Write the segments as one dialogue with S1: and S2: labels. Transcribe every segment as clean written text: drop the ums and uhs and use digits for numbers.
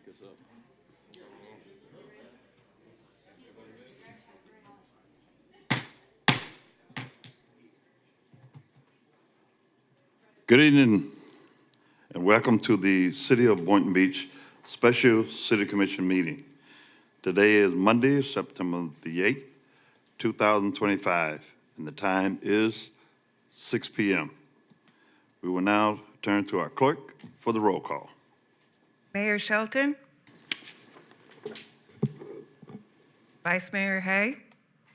S1: us up. Good evening and welcome to the City of Boynton Beach Special City Commission meeting. Today is Monday, September the 8th, 2025, and the time is 6 p.m. We will now turn to our clerk for the roll call.
S2: Mayor Shelton. Vice Mayor Hay.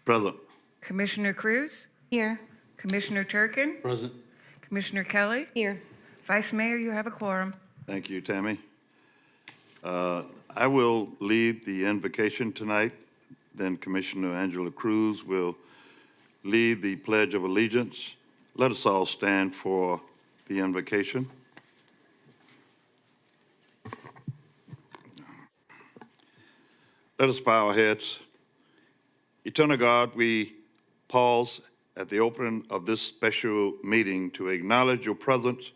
S1: Present.
S2: Commissioner Cruz.
S3: Here.
S2: Commissioner Turkin.
S4: Present.
S2: Commissioner Kelly.
S3: Here.
S2: Vice Mayor, you have a quorum.
S1: Thank you, Tammy. I will lead the invocation tonight. Then Commissioner Angela Cruz will lead the Pledge of Allegiance. Let us all stand for the invocation. Let us bow our heads. Eternal God, we pause at the opening of this special meeting to acknowledge your presence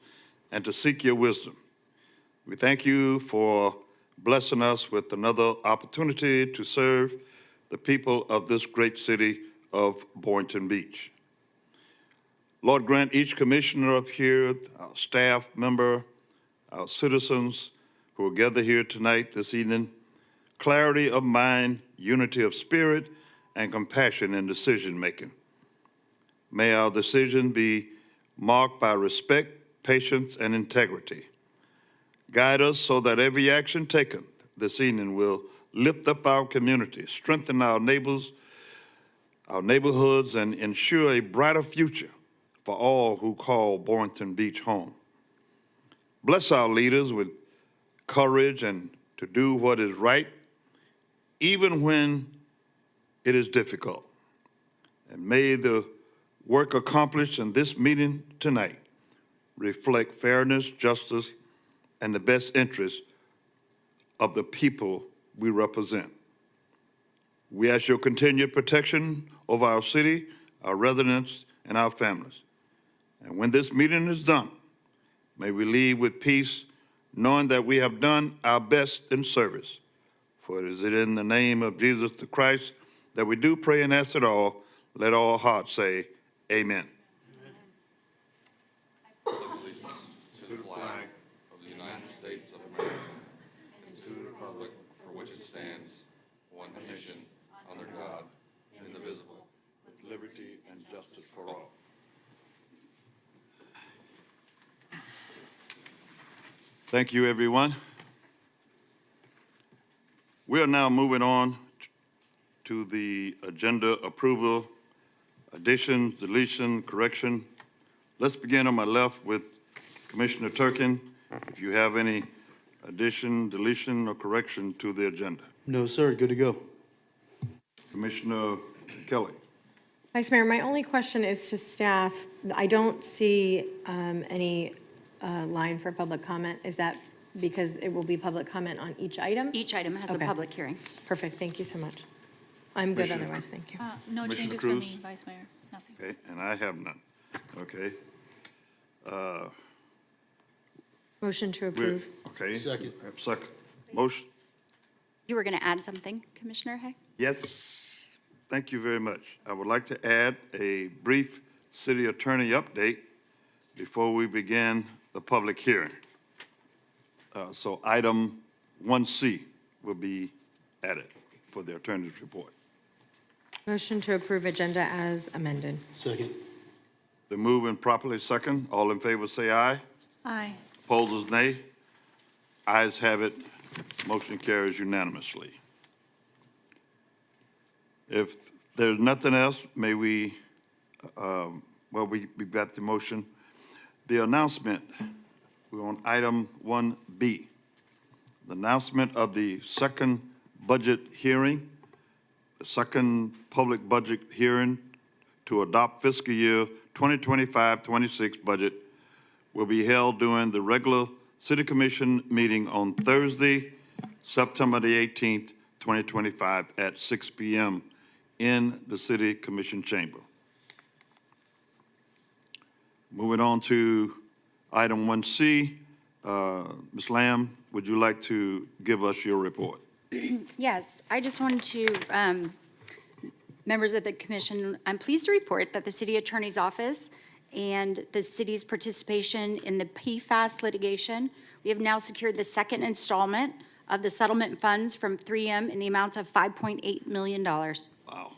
S1: and to seek your wisdom. We thank you for blessing us with another opportunity to serve the people of this great city of Boynton Beach. Lord, grant each commissioner up here, our staff member, our citizens who are gathered here tonight, this evening, clarity of mind, unity of spirit, and compassion in decision-making. May our decision be marked by respect, patience, and integrity. Guide us so that every action taken this evening will lift up our community, strengthen our neighbors, our neighborhoods, and ensure a brighter future for all who call Boynton Beach home. Bless our leaders with courage and to do what is right, even when it is difficult. And may the work accomplished in this meeting tonight reflect fairness, justice, and the best interests of the people we represent. We ask your continued protection of our city, our residents, and our families. And when this meeting is done, may we leave with peace, knowing that we have done our best in service. For it is in the name of Jesus the Christ that we do pray and ask it all. Let all hearts say, amen.
S5: I pledge allegiance to the flag of the United States of America and to the republic for which it stands, one nation, under God, indivisible,
S1: With liberty and justice for all. Thank you, everyone. We are now moving on to the agenda approval, additions, deletion, correction. Let's begin on my left with Commissioner Turkin. If you have any addition, deletion, or correction to the agenda.
S4: No, sir. Good to go.
S1: Commissioner Kelly.
S3: Vice Mayor, my only question is to staff. I don't see any line for public comment. Is that because it will be public comment on each item?
S6: Each item has a
S3: Okay.
S6: public hearing.
S3: Perfect. Thank you so much. I'm good
S1: Commissioner-
S3: otherwise. Thank you.
S6: No
S1: Commissioner
S6: changes for
S1: Cruz?
S6: me, Vice Mayor. Nothing.
S1: Okay, and I have none. Okay.
S3: Motion to
S1: We're-
S3: approve.
S1: Okay.
S4: Second.
S1: Second. Motion.
S6: You were going to add something, Commissioner Hay?
S1: Yes, thank you very much. I would like to add a brief city attorney update before we begin the public hearing. So item 1C will be added for the attorney's report.
S3: Motion to approve agenda as amended.
S4: Second.
S1: The move and properly second. All in favor say aye.
S6: Aye.
S1: Opposers nay. Ayes have it. Motion carries unanimously. If there's nothing else, may we, we've got the motion. The announcement, we're on item 1B. The announcement of the second budget hearing, the second public budget hearing to adopt fiscal year 2025-26 budget will be held during the regular City Commission meeting on Thursday, September the 18th, 2025 at 6 p.m. in the City Commission chamber. Moving on to item 1C, Ms. Lamb, would you like to give us your report?
S6: Yes, I just wanted to, members of the commission, I'm pleased to report that the city attorney's office and the city's participation in the PFAS litigation, we have now secured the second installment of the settlement funds from 3M in the amount of $5.8 million.
S1: Wow.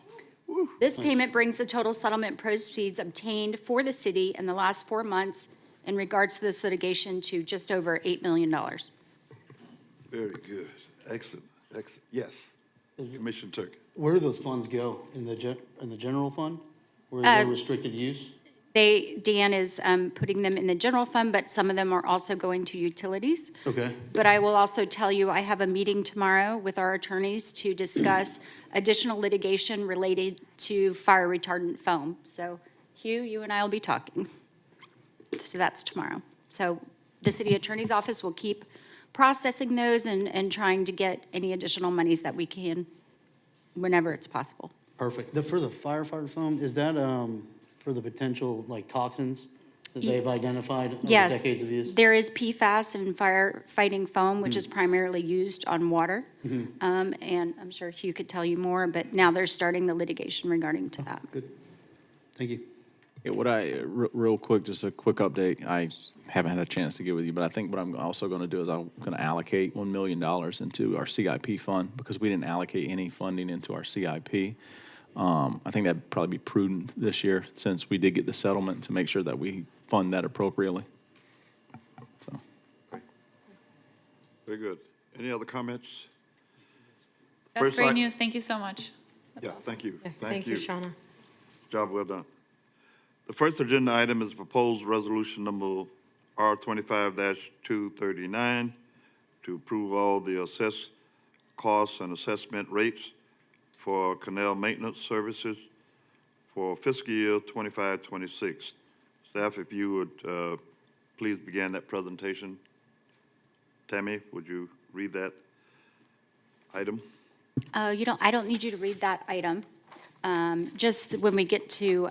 S6: This payment brings the total settlement proceeds obtained for the city in the last 4 months in regards to this litigation to just over $8 million.
S1: Very good. Excellent, excellent. Yes. Commissioner Turkey.
S4: Where do those funds go? In the general fund? Or is there restricted use?
S6: Dan is putting them in the general fund, but some of them are also going to utilities.
S4: Okay.
S6: But I will also tell you, I have a meeting tomorrow with our attorneys to discuss additional litigation related to fire retardant foam. So Hugh, you and I will be talking. So that's tomorrow. So the city attorney's office will keep processing those and trying to get any additional monies that we can whenever it's possible.
S4: Perfect. For the firefighter foam, is that for the potential like toxins that they've identified over
S6: Yes,
S4: decades of use?
S6: there is PFAS in firefighting foam, which is primarily used on water. And I'm sure Hugh could tell you more, but now they're starting the litigation regarding to that.
S4: Good. Thank you.
S7: Yeah, real quick, just a quick update. I haven't had a chance to get with you, but I think what I'm also going to do is I'm going to allocate $1 million into our CIP fund because we didn't allocate any funding into our CIP. I think that'd probably be prudent this year since we did get the settlement to make sure that we fund that appropriately. So.
S1: Very good. Any other comments?
S8: That's
S1: First
S8: great
S1: I-
S8: news. Thank you so much.
S1: Yeah, thank you.
S3: Yes, thank you, Shauna.
S1: Job well done. The first agenda item is proposed resolution number R 25-239 to approve all the assessed costs and assessment rates for canal maintenance services for fiscal year 25-26. Staff, if you would please begin that presentation. Tammy, would you read that item?
S6: I don't need you to read that item. Just when we get to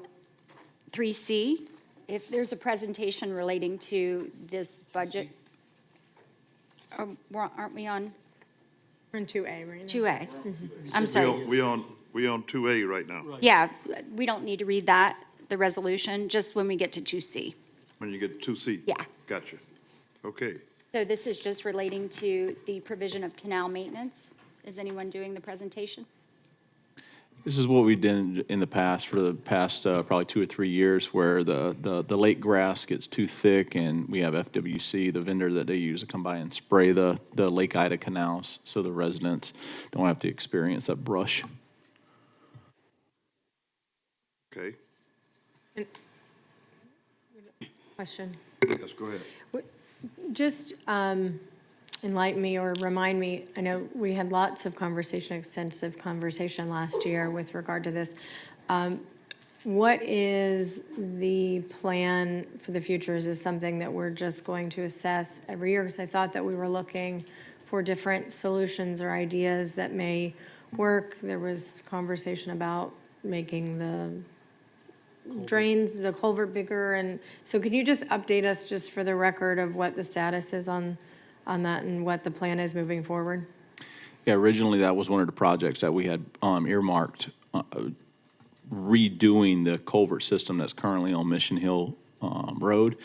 S6: 3C, if there's a presentation relating to this budget, aren't we on
S3: We're in 2A right now.
S6: 2A? I'm sorry.
S1: We on 2A right now.
S6: Yeah, we don't need to read that, the resolution, just when we get to 2C.
S1: When you get to 2C?
S6: Yeah.
S1: Gotcha. Okay.
S6: So this is just relating to the provision of canal maintenance. Is anyone doing the presentation?
S7: This is what we did in the past for the past probably 2 or 3 years where the lake grass gets too thick and we have FWC, the vendor that they use to come by and spray the Lake Ida canals so the residents don't have to experience that brush.
S1: Okay.
S3: Question.
S1: Yes, go ahead.
S3: Just enlighten me or remind me, I know we had lots of conversation, extensive conversation last year with regard to this. What is the plan for the future? Is this something that we're just going to assess every year? Because I thought that we were looking for different solutions or ideas that may work. There was conversation about making the drains, the culvert bigger, and so could you just update us just for the record of what the status is on that and what the plan is moving forward?
S7: Yeah, originally that was one of the projects that we had earmarked, redoing the culvert system that's currently on Mission Hill Road.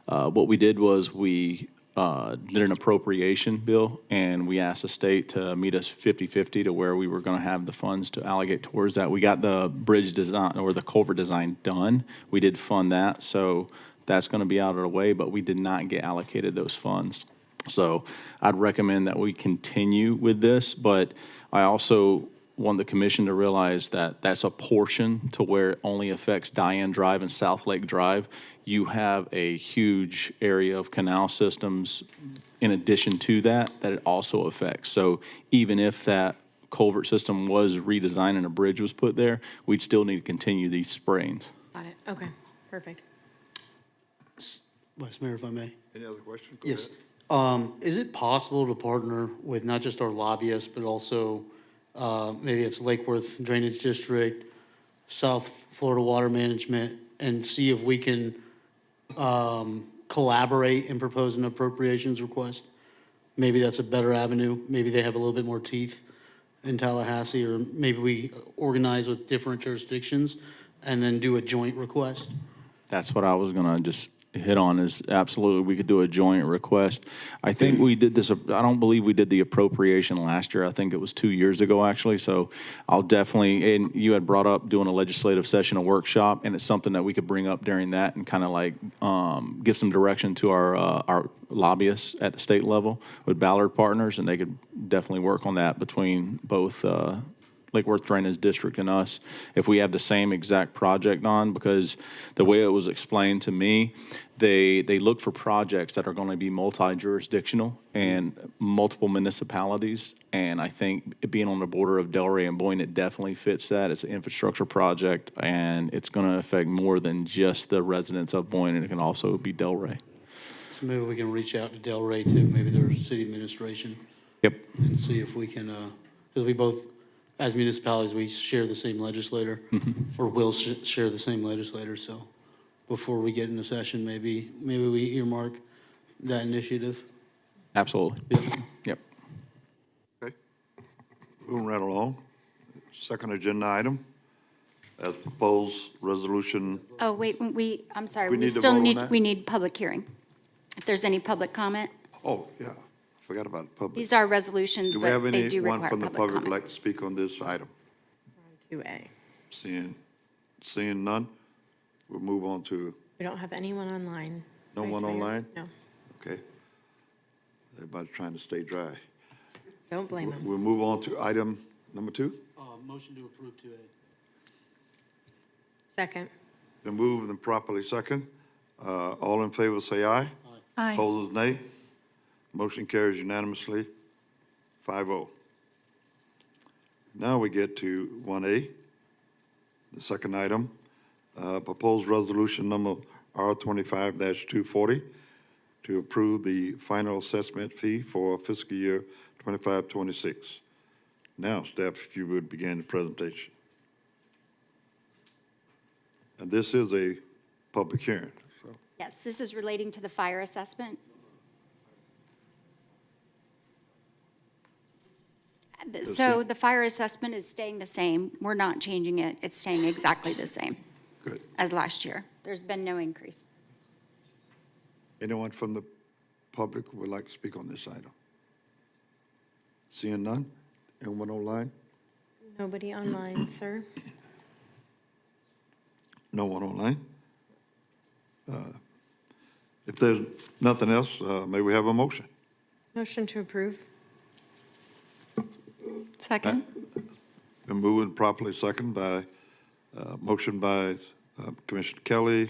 S7: What we did was we did an appropriation bill, and we asked the state to meet us 50-50 to where we were going to have the funds to allocate towards that. We got the bridge design or the culvert design done. We did fund that, so that's going to be out of the way, but we did not get allocated those funds. So I'd recommend that we continue with this, but I also want the commission to realize that that's a portion to where it only affects Diane Drive and South Lake Drive. You have a huge area of canal systems in addition to that it also affects. So even if that culvert system was redesigned and a bridge was put there, we'd still need to continue these sprayings.
S3: Got it, okay, perfect.
S4: Vice Mayor, if I may.
S1: Any other questions? Go
S4: Yes.
S1: ahead.
S4: Is it possible to partner with not just our lobbyists, but also maybe it's Lake Worth Drainage District, South Florida Water Management, and see if we can come collaborate and propose an appropriations request. Maybe that's a better avenue. Maybe they have a little bit more teeth in Tallahassee, or maybe we organize with different jurisdictions and then do a joint request.
S7: That's what I was gonna just hit on, is absolutely, we could do a joint request. I think we did this, I don't believe we did the appropriation last year. I think it was 2 years ago, actually. So I'll definitely, and you had brought up doing a legislative session, a workshop, and it's something that we could bring up during that and kind of like give some direction to our lobbyists at the state level with Ballard Partners, and they could definitely work on that between both Lake Worth Drainage District and us, if we have the same exact project on, because the way it was explained to me, they look for projects that are going to be multi-jurisdictional and multiple municipalities, and I think it being on the border of Delray and Boynton, it definitely fits that. It's an infrastructure project, and it's going to affect more than just the residents of Boynton. It can also be Delray.
S4: So maybe we can reach out to Delray too, maybe their city administration,
S7: Yep.
S4: and see if we can, because we both, as municipalities, we share the same legislator, or will share the same legislator, so before we get into session, maybe we earmark that initiative.
S7: Absolutely.
S4: Yeah.
S7: Yep.
S1: Okay. Moving right along. Second agenda item, as proposed resolution.
S6: Oh, wait, I'm sorry,
S1: We
S6: we
S1: need to
S6: still
S1: vote on
S6: need,
S1: that?
S6: we need public hearing. If there's any public comment,
S1: Oh, yeah, forgot about the public.
S6: these are resolutions,
S1: Do we have
S6: but they do
S1: anyone
S6: require
S1: from the
S6: public
S1: public
S6: comment.
S1: like to speak on this item?
S3: 2A.
S1: Seeing none, we'll move on to,
S3: We don't have anyone online.
S1: No
S3: Vice
S1: one
S3: Mayor.
S1: online?
S3: No,
S1: okay. Everybody's trying to stay dry.
S3: don't blame them.
S1: We'll move on to item number 2.
S4: Motion to approve 2A.
S3: Second.
S1: Been moved and properly second. All in favor, say aye.
S8: Aye.
S1: Opposers, nay. Motion carries unanimously, 5-0. Now we get to 1A, the second item, proposed resolution number R25-240 to approve the final assessment fee for fiscal year 25-26. Now, staff, if you would begin the presentation. And this is a public hearing, so.
S6: Yes, this is relating to the fire assessment. So the fire assessment is staying the same. We're not changing it. It's staying exactly the same
S1: Good.
S6: as last year. There's been no increase.
S1: Anyone from the public who would like to speak on this item? Seeing none? Anyone online?
S3: Nobody online, sir.
S1: No one online? If there's nothing else, may we have a motion?
S3: Motion to approve.
S8: Second?
S1: Been moved and properly second by, motion by Commissioner Kelly,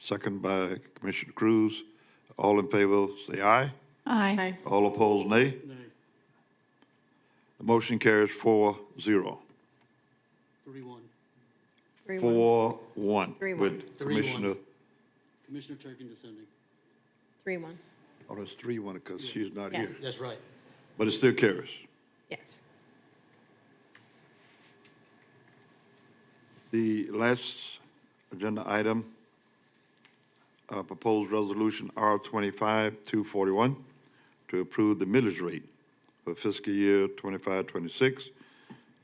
S1: second by Commissioner Cruz. All in favor, say aye.
S8: Aye.
S3: Aye.
S1: All opposed, nay. The motion carries 4-0.
S4: 3-1.
S3: 3-1.
S1: 4-1
S3: 3-1.
S1: with
S4: 3-1.
S1: Commissioner,
S4: Commissioner Turkin descending.
S3: 3-1.
S1: oh, that's 3-1 because she's not here.
S3: Yes.
S4: That's right.
S1: But it still carries.
S3: Yes.
S1: The last agenda item, proposed resolution R25-241 to approve the millage rate for fiscal year 25-26,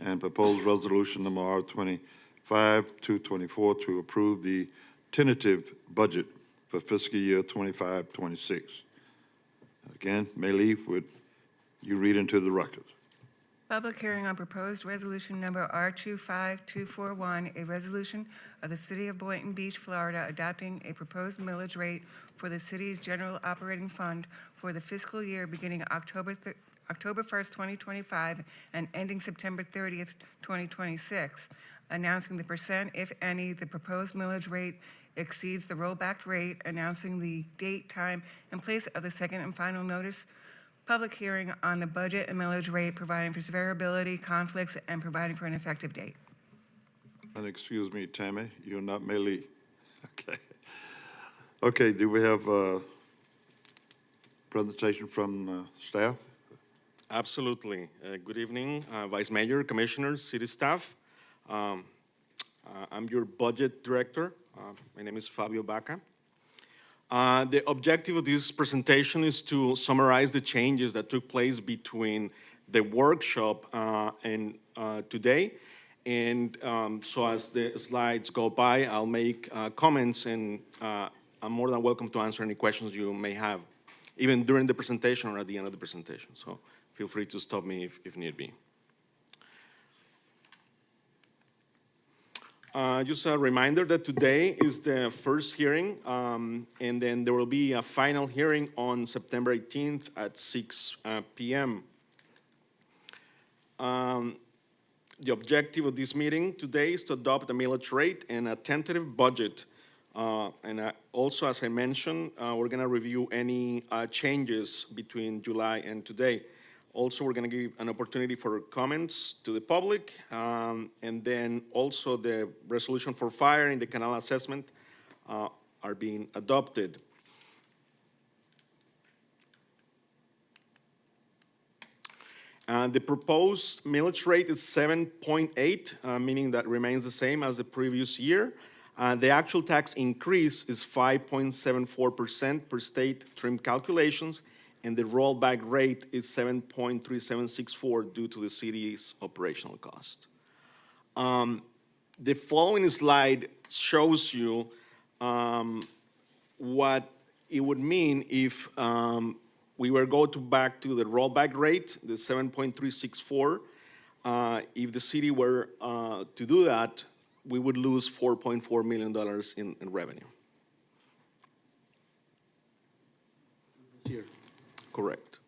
S1: and proposed resolution number R25-224 to approve the tentative budget for fiscal year 25-26. Again, Maylee, would you read into the record?
S2: Public hearing on proposed resolution number R25241, a resolution of the City of Boynton Beach, Florida, adopting a proposed millage rate for the city's general operating fund for the fiscal year beginning October 1st, 2025, and ending September 30th, 2026, announcing the percent, if any, the proposed millage rate exceeds the rollback rate, announcing the date, time, and place of the second and final notice public hearing on the budget and millage rate, providing for variability, conflicts, and providing for an effective date.
S1: And excuse me, Tammy, you're not Maylee. Okay. Okay, do we have a presentation from staff?
S9: Absolutely. Good evening, Vice Mayor, Commissioners, City staff. I'm your budget director. My name is Fabio Baca. The objective of this presentation is to summarize the changes that took place between the workshop and today. And so as the slides go by, I'll make comments, and I'm more than welcome to answer any questions you may have, even during the presentation or at the end of the presentation. So feel free to stop me if need be. Just a reminder that today is the first hearing, and then there will be a final hearing on September 18th at 6 p.m. The objective of this meeting today is to adopt a millage rate and a tentative budget. Also, as I mentioned, we're going to review any changes between July and today. Also, we're going to give an opportunity for comments to the public, and then also the resolution for fire and the canal assessment are being adopted. The proposed millage rate is 7.8, meaning that remains the same as the previous year. The actual tax increase is 5.74% per state trim calculations, and the rollback rate is 7.3764 due to the city's operational cost. The following slide shows you what it would mean if we were back to the rollback rate, the 7.364. If the city were to do that, we would lose $4.4 million in revenue.
S4: Here.
S9: Correct.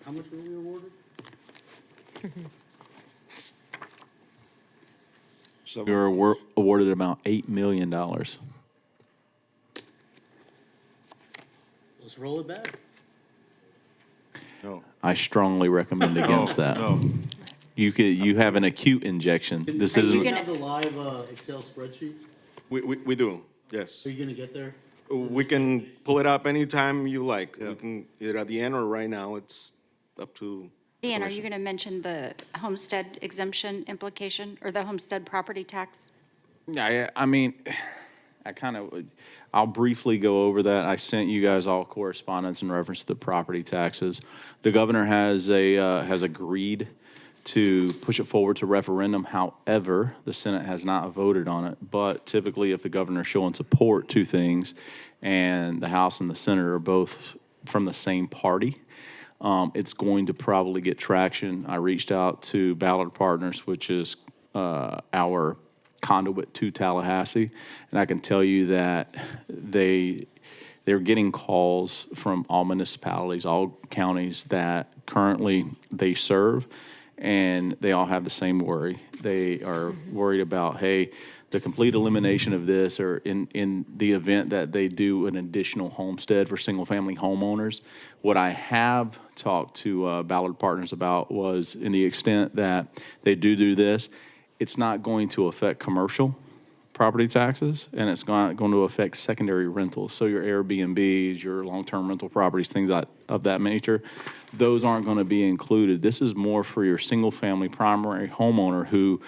S4: How much were we awarded?
S7: We were awarded about $8 million.
S4: Let's roll it back.
S1: No.
S7: I strongly recommend against that.
S1: No.
S7: You have an acute injection. This
S6: Are you
S7: isn't.
S4: Do you
S6: gonna-
S4: have the live Excel spreadsheet?
S9: We do, yes.
S4: Are you gonna get there?
S9: We can pull it up anytime you like. We can, either at the end or right now, it's up to.
S6: Dan, are you going to mention the homestead exemption implication or the homestead property tax?
S7: Yeah, I mean, I'll briefly go over that. I sent you guys all correspondence in reference to the property taxes. The governor has agreed to push it forward to referendum. However, the Senate has not voted on it. But typically, if the governor's showing support to things and the House and the Senate are both from the same party, it's going to probably get traction. I reached out to Ballard Partners, which is our conduit to Tallahassee, and I can tell you that they're getting calls from all municipalities, all counties that currently they serve, and they all have the same worry. They are worried about, hey, the complete elimination of this, or in the event that they do an additional homestead for single-family homeowners. What I have talked to Ballard Partners about was, in the extent that they do this, it's not going to affect commercial property taxes, and it's not going to affect secondary rentals. So your Airbnbs, your long-term rental properties, things of that nature, those aren't going to be included. This is more for your single-family primary homeowner who,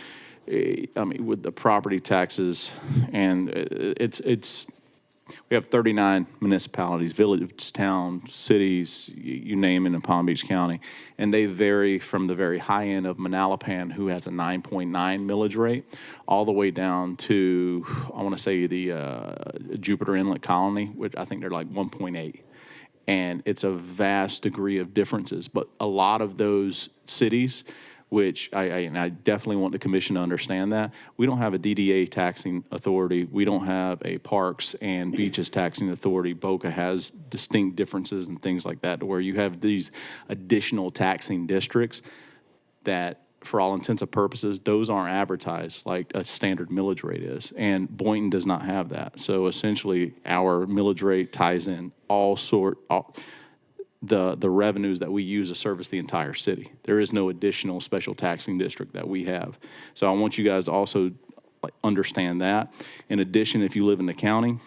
S7: I mean, with the property taxes, and we have 39 municipalities, villages, towns, cities, you name it, in Palm Beach County, and they vary from the very high end of Manalapan, who has a 9.9 millage rate, all the way down to, I want to say, the Jupiter Inlet Colony, which I think they're like 1.8. And it's a vast degree of differences, but a lot of those cities, which I definitely want the commission to understand that. We don't have a DDA taxing authority. We don't have a parks and beaches taxing authority. Boca has distinct differences and things like that, to where you have these additional taxing districts that, for all intents and purposes, those aren't advertised like a standard millage rate is. And Boynton does not have that. So essentially, our millage rate ties in the revenues that we use to service the entire city. There is no additional special taxing district that we have. So I want you guys to also understand that. In addition, if you live in the county,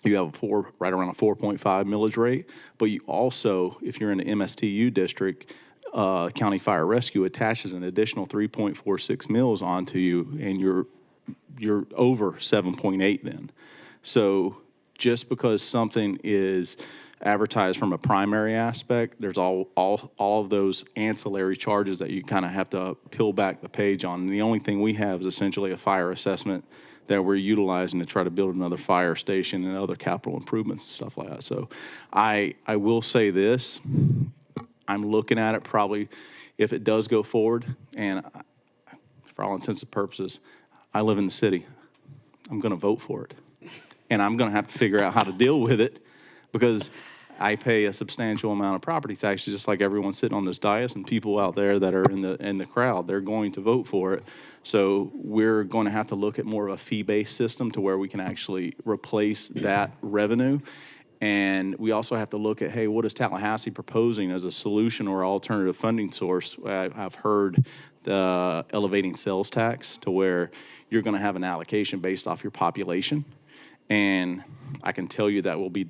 S7: you have right around a 4.5 millage rate. But you also, if you're in the MSTU district, County Fire Rescue attaches an additional 3.46 mills onto you, and you're over 7.8 then. So just because something is advertised from a primary aspect, there's all of those ancillary charges that you kind of have to peel back the page on. And the only thing we have is essentially a fire assessment that we're utilizing to try to build another fire station and other capital improvements and stuff like that. So I will say this, I'm looking at it probably, if it does go forward, and for all intents and purposes, I live in the city. I'm going to vote for it. And I'm going to have to figure out how to deal with it because I pay a substantial amount of property taxes, just like everyone sitting on this dais and people out there that are in the crowd. They're going to vote for it. So we're going to have to look at more of a fee-based system to where we can actually replace that revenue. And we also have to look at, hey, what is Tallahassee proposing as a solution or alternative funding source? I've heard the elevating sales tax to where you're going to have an allocation based off your population. And I can tell you that will be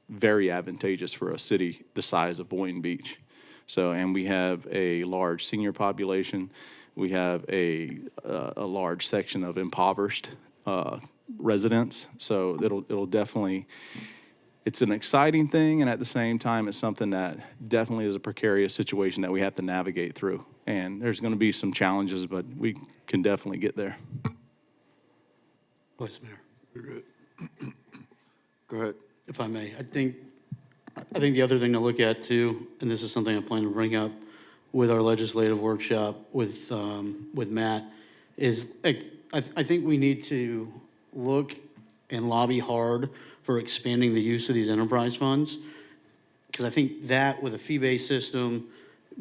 S7: very advantageous for a city the size of Boynton Beach. So, and we have a large senior population. We have a large section of impoverished residents. So it'll definitely, it's an exciting thing, and at the same time, it's something that definitely is a precarious situation that we have to navigate through. And there's going to be some challenges, but we can definitely get there.
S4: Vice Mayor,
S1: Go ahead.
S4: if I may, I think the other thing to look at too, and this is something I plan to bring up with our legislative workshop with Matt, is I think we need to look and lobby hard for expanding the use of these enterprise funds. Because I think that with a fee-based system,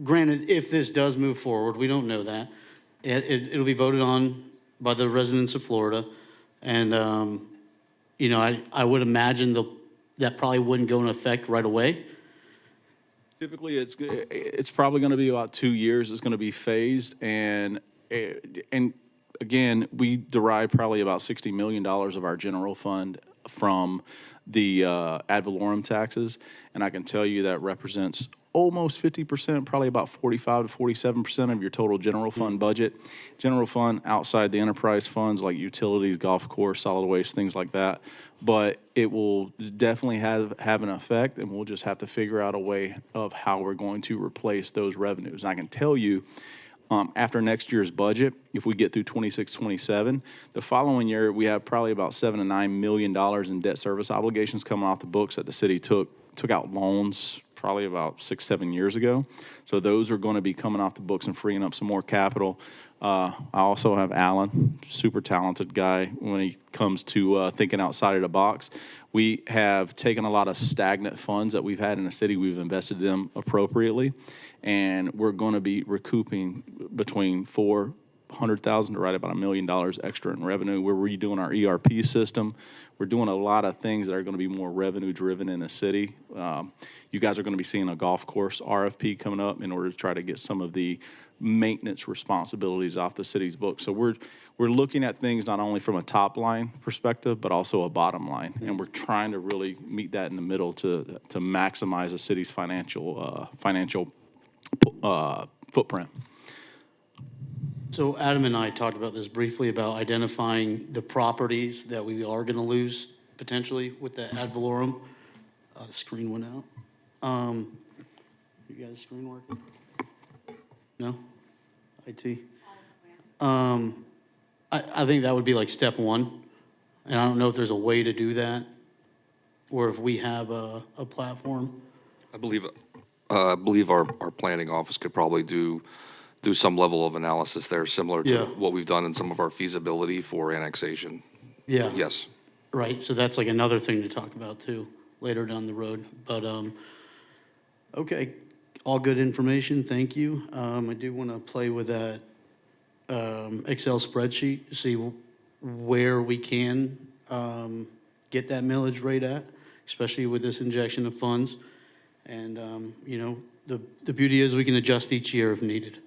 S4: granted, if this does move forward, we don't know that, it'll be voted on by the residents of Florida. And, you know, I would imagine that probably wouldn't go into effect right away.
S7: Typically, it's probably going to be about 2 years. It's going to be phased, and again, we derive probably about $60 million of our general fund from the ad valorem taxes, and I can tell you that represents almost 50%, probably about 45 to 47% of your total general fund budget. General fund outside the enterprise funds like utilities, golf course, solid waste, things like that. But it will definitely have an effect, and we'll just have to figure out a way of how we're going to replace those revenues. And I can tell you, after next year's budget, if we get through 26, 27, the following year, we have probably about $7 to $9 million in debt service obligations coming off the books that the city took out loans probably about 6, 7 years ago. So those are going to be coming off the books and freeing up some more capital. I also have Alan, super talented guy when he comes to thinking outside of the box. We have taken a lot of stagnant funds that we've had in the city. We've invested them appropriately, and we're going to be recouping between $400,000 to right about $1 million extra in revenue. We're redoing our ERP system. We're doing a lot of things that are going to be more revenue driven in the city. You guys are going to be seeing a golf course RFP coming up in order to try to get some of the maintenance responsibilities off the city's books. So we're looking at things not only from a top line perspective, but also a bottom line. And we're trying to really meet that in the middle to maximize the city's financial footprint.
S4: So Adam and I talked about this briefly, about identifying the properties that we are going to lose potentially with the ad valorem. The screen went out. You guys' screen working? No? IT? I think that would be like step one. And I don't know if there's a way to do that, or if we have a platform.
S5: I believe our planning office could probably do some level of analysis there, similar to
S4: Yeah.
S5: what we've done in some of our feasibility for annexation.
S4: Yeah.
S5: Yes.
S4: Right, so that's like another thing to talk about too, later down the road. But, okay, all good information, thank you. I do want to play with that Excel spreadsheet, to see where we can get that millage rate at, especially with this injection of funds. And, you know, the beauty is we can adjust each year if needed.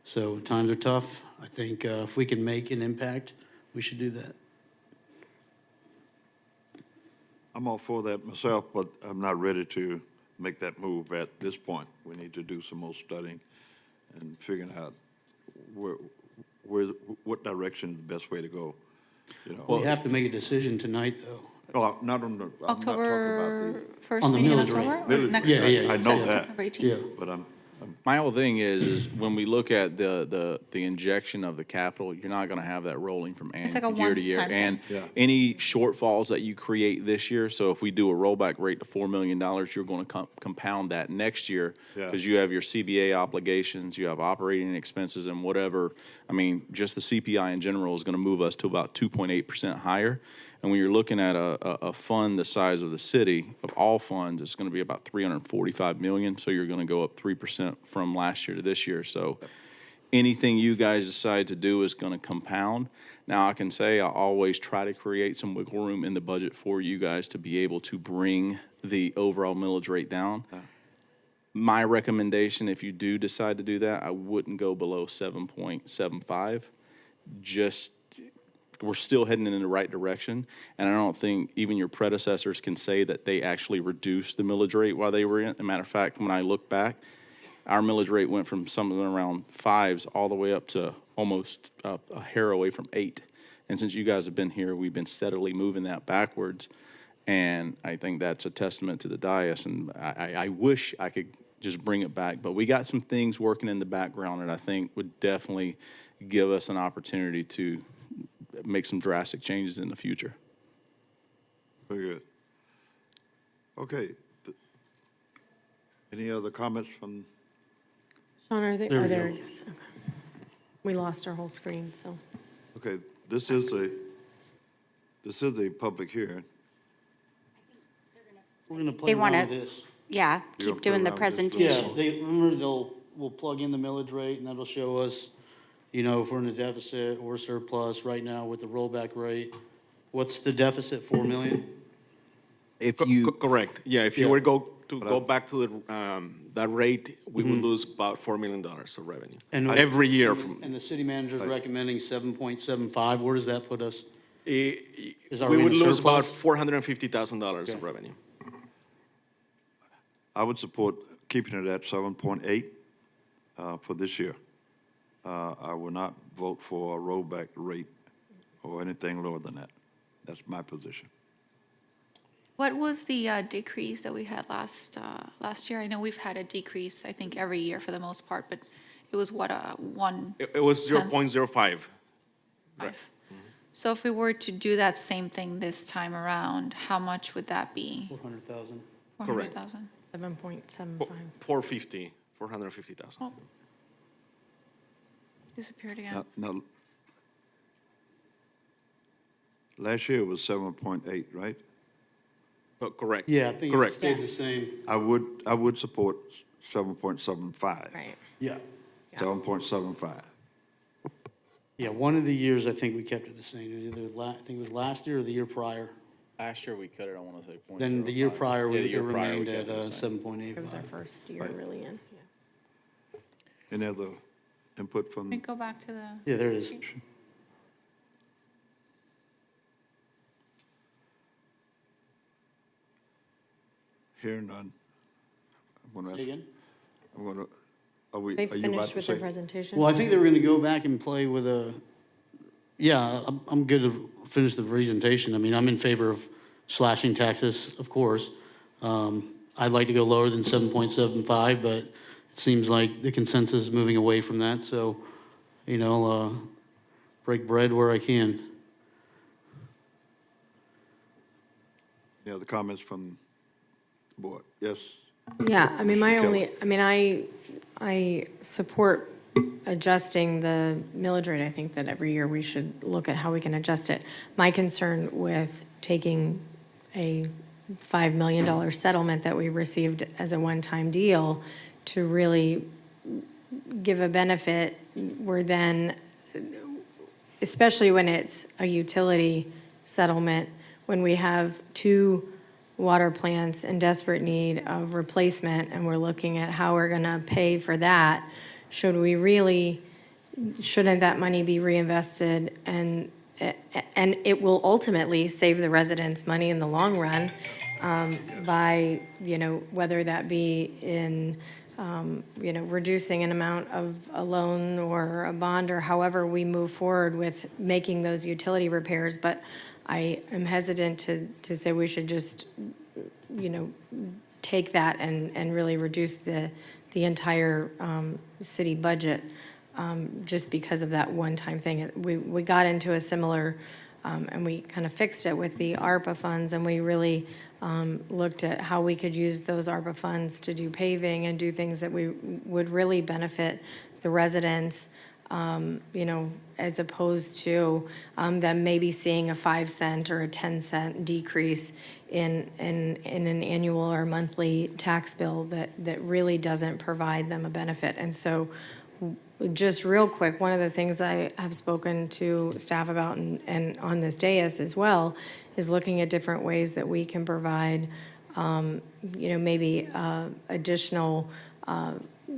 S4: So times are tough. I think if we can make an impact, we should do that.
S1: I'm all for that myself, but I'm not ready to make that move at this point. We need to do some more studying and figuring out what direction is the best way to go. you know.
S4: We have to make a decision tonight, though.
S1: Oh, not on the, I'm not talking
S8: October
S1: about
S8: first
S4: On the
S8: meeting in
S4: millage rate.
S8: October? Or
S1: Millage
S8: next
S1: rate.
S8: week?
S1: I know that.
S8: October 18th?
S4: Yeah.
S1: but I'm,
S7: My whole thing is when we look at the injection of the capital, you're not gonna have that rolling from
S8: It's like a
S7: year to year.
S8: one-time
S7: And
S8: thing.
S1: Yeah.
S7: any shortfalls that you create this year, so if we do a rollback rate to $4 million, you're gonna compound that next year.
S1: Yeah.
S7: Because you have your CBA obligations, you have operating expenses and whatever. I mean, just the CPI in general is gonna move us to about 2.8% higher. And when you're looking at a fund the size of the city, of all funds, it's gonna be about 345 million, so you're gonna go up 3% from last year to this year. So anything you guys decide to do is gonna compound. Now, I can say I always try to create some wiggle room in the budget for you guys to be able to bring the overall millage rate down. My recommendation, if you do decide to do that, I wouldn't go below 7.75. Just, we're still heading in the right direction, and I don't think even your predecessors can say that they actually reduced the millage rate while they were in. As a matter of fact, when I look back, our millage rate went from something around 5s all the way up to almost a hair away from 8. And since you guys have been here, we've been steadily moving that backwards, and I think that's a testament to the dais, and I wish I could just bring it back, but we got some things working in the background that I think would definitely give us an opportunity to make some drastic changes in the future.
S1: very good. Okay. Any other comments from,
S3: Sean, are they,
S4: There
S3: oh,
S4: we
S3: there
S4: go.
S3: it is. Okay. We lost our whole screen, so.
S1: okay, this is a public hearing.
S4: We're gonna play
S6: They wanna-
S4: around with this.
S6: Yeah,
S1: You're gonna
S6: keep
S1: play
S6: doing the
S1: around with this?
S6: presentation.
S4: Yeah, we'll plug in the millage rate, and that'll show us, you know, if we're in a deficit or surplus right now with the rollback rate. What's the deficit, 4 million?
S10: If you,
S9: Correct, yeah, if you
S4: Yeah.
S9: were go back to that rate, we would lose about $4 million of revenue.
S4: And-
S9: Every year from,
S4: And the city manager's recommending 7.75, where does that put us?
S9: we
S4: Is already in
S9: would
S4: a
S9: lose about
S4: surplus?
S9: $450,000
S4: Okay.
S9: of revenue.
S1: I would support keeping it at 7.8 for this year. I will not vote for a rollback rate or anything lower than that. That's my position.
S8: What was the decrease that we had last year? I know we've had a decrease, I think, every year for the most part, but it was what, 1.5?
S9: It was 0.05. Right.
S8: So if we were to do that same thing this time around, how much would that be?
S4: 400,000.
S9: Correct.
S8: 400,000?
S3: 7.75.
S9: 450,000.
S8: Oh. Disappeared again.
S1: Now, last year it was 7.8, right?
S9: Correct.
S4: Yeah, I think it
S9: Correct.
S4: stayed the same.
S1: I would support 7.75.
S3: Right.
S4: Yeah.
S1: 7.75.
S4: Yeah, one of the years, I think we kept it the same. It was either, I think it was last year or the year prior.
S7: Last year we cut it, I want to say 0.05.
S4: Then the year prior,
S7: Yeah, the
S4: it
S7: year prior, we
S4: remained
S7: kept
S4: at
S7: it the same.
S4: 7.85.
S3: It was our first year
S1: Right.
S3: really in, yeah.
S1: Any other input
S8: Let
S1: from,
S8: me go back to the,
S4: Yeah, there it is.
S1: hearing none? I'm gonna
S4: Say
S1: ask-
S4: again?
S1: I'm gonna, are we,
S3: They
S1: are you about
S3: finished
S1: to
S3: with their
S1: say?
S3: presentation?
S4: Well, I think they were gonna go back and play with yeah, I'm good to finish the presentation. I mean, I'm in favor of slashing taxes, of course. I'd like to go lower than 7.75, but it seems like the consensus is moving away from that, so, you know, break bread where I can.
S1: Any other comments from the board? Yes?
S3: Yeah, I mean, my
S1: Kelly.
S3: only, I mean, I support adjusting the millage rate. I think that every year we should look at how we can adjust it. My concern with taking a $5 million settlement that we received as a one-time deal to really give a benefit, we're then, especially when it's a utility settlement, when we have two water plants in desperate need of replacement, and we're looking at how we're gonna pay for that, shouldn't that money be reinvested? And it will ultimately save the residents money in the long run, by, you know, whether that be in reducing an amount of a loan or a bond, or however we move forward with making those utility repairs. But I am hesitant to say we should just, take that and really reduce the entire city budget just because of that one-time thing. We got into a similar, and we kind of fixed it with the ARPA funds, and we really looked at how we could use those ARPA funds to do paving and do things that we would really benefit the residents, as opposed to them maybe seeing a 5-cent or a 10-cent decrease in an annual or monthly tax bill that really doesn't provide them a benefit. And so just real quick, one of the things I have spoken to staff about and on this dais as well is looking at different ways that we can provide, maybe additional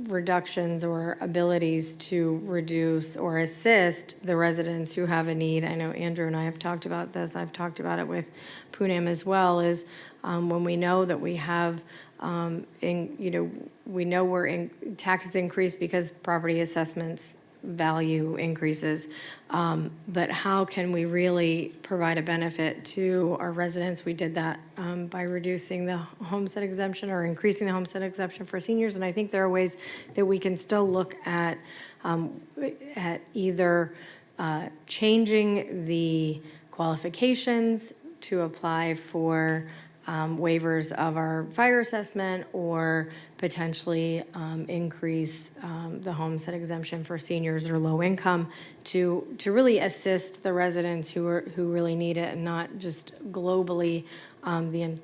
S3: reductions or abilities to reduce or assist the residents who have a need. I know Andrew and I have talked about this. I've talked about it with Poonam as well, is when we know that we have we know we're in taxes increase because property assessments value increases. But how can we really provide a benefit to our residents? We did that by reducing the homestead exemption or increasing the homestead exemption for seniors. And I think there are ways that we can still look at either changing the qualifications to apply for waivers of our fire assessment, or potentially increase the homestead exemption for seniors or low income to really assist the residents who really need it, and not just globally the